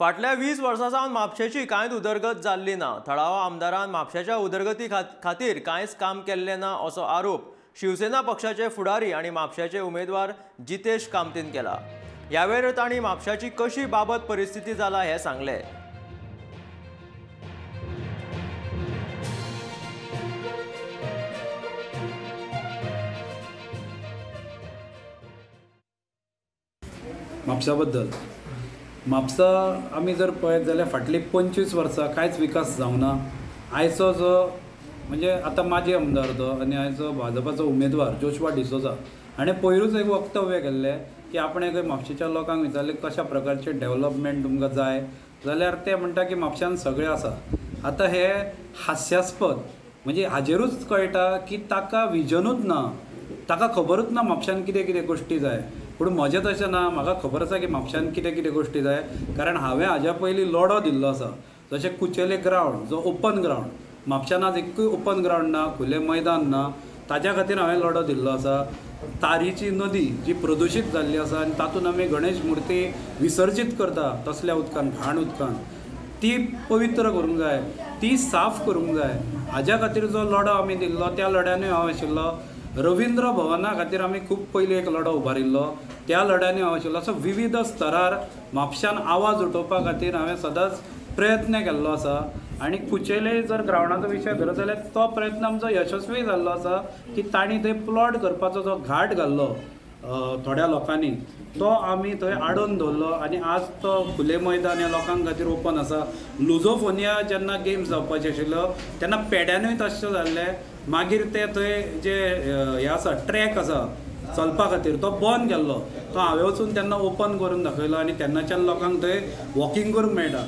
फाटल्या 20 वर्सां सावन म्हापशेची कांयच उदरगत जाल्ली ना। थळाव्या आमदारान म्हापशेच्या उदरगती खातीर कांयच काम केल्लें ना असो आरोप शिवसेना पक्षाचे फुडारी आनी म्हापशेचे उमेदवार जितेश कामतीन केला। ह्या वेळार तांणी म्हापशाची कशी बाबत परिस्थिती जाला हें सांगलें। म्हापशा बद्दल म्हापसा आमी जर पळयत जाल्यार फाटली 25 वर्सां कांयच विकास जावना। आयचो जो म्हणजे आतां माजी आमदार तो आनी आयचो भाजपाचो उमेदवार जोशुआ डिसोजा हाणें पयरूच एक वक्तव्य केल्लें की आपण एक म्हापशेच्या लोकांक विचारलें कशा प्रकारचे डेव्हलपमेंट तुमकां जाय जाल्यार ते म्हणटा की म्हापशान सगळें आसा। आतां हे हास्यास्पद म्हणजे हाजेरूच कळटा की ताका विजनूच ना, ताका खबरूच ना म्हापशान कितें कितें गोश्टी जाय। पूण म्हजें तशें ना, म्हाका खबर आसा की म्हापशान कितें कितें गोश्टी जाय, कारण हांवें हाज्या पयलीं लढो दिल्लो आसा। जशें कुचेले ग्रावंड जो ओपन ग्रावंड, म्हापशान आज एकूय ओपन ग्रावंड ना, खुलें मैदान ना, ताज्या खातीर हांवें लढो दिल्लो आसा। तारीची नदी जी प्रदुशीत जाल्ली आसा आनी तातूंत आमी गणेश मुर्ती विसर्जीत करता तसल्या उदकान, घाण उदकान, ती पवित्र करूंक जाय, ती साफ करूंक जाय। हाज्या खातीर जो लढो आमी दिल्लो त्या लढ्यांनी हांव आशिल्लो। रविंद्र भवना खातीर आमी खूब पयलीं एक लढो उबारिल्लो, त्या लढ्यांनी हांव आशिल्लो। असो विविध स्तरार म्हापशान आवाज उठोवपा खातीर हांवें सदांच प्रयत्न केल्लो आसा। आनी कुचेले जर ग्रावंडाचो विशय धरत जाल्यार तो प्रयत्न आमचो यशस्वी जाल्लो आसा की तांणी थंय प्लॉट करपाचो जो घाट घाल्लो थोड्या लोकांनी, तो आमी थंय आडोवन दवरलो आनी आज तो खुलें मैदान ह्या लोकांक खातीर ओपन आसा। लुझोफोनिया जेन्ना गेम्स जावपाचे आशिल्लो तेन्ना पेड्यांनूय तशें जाल्लें, मागीर ते थंय जे हे आसा ट्रॅक आसा चलपा खातीर तो बंद केल्लो, तो हांवें वचून तेन्ना ओपन करून दाखयलो आनी तेन्नाच्यान लोकांक थंय वॉकिंग करूंक मेळटा।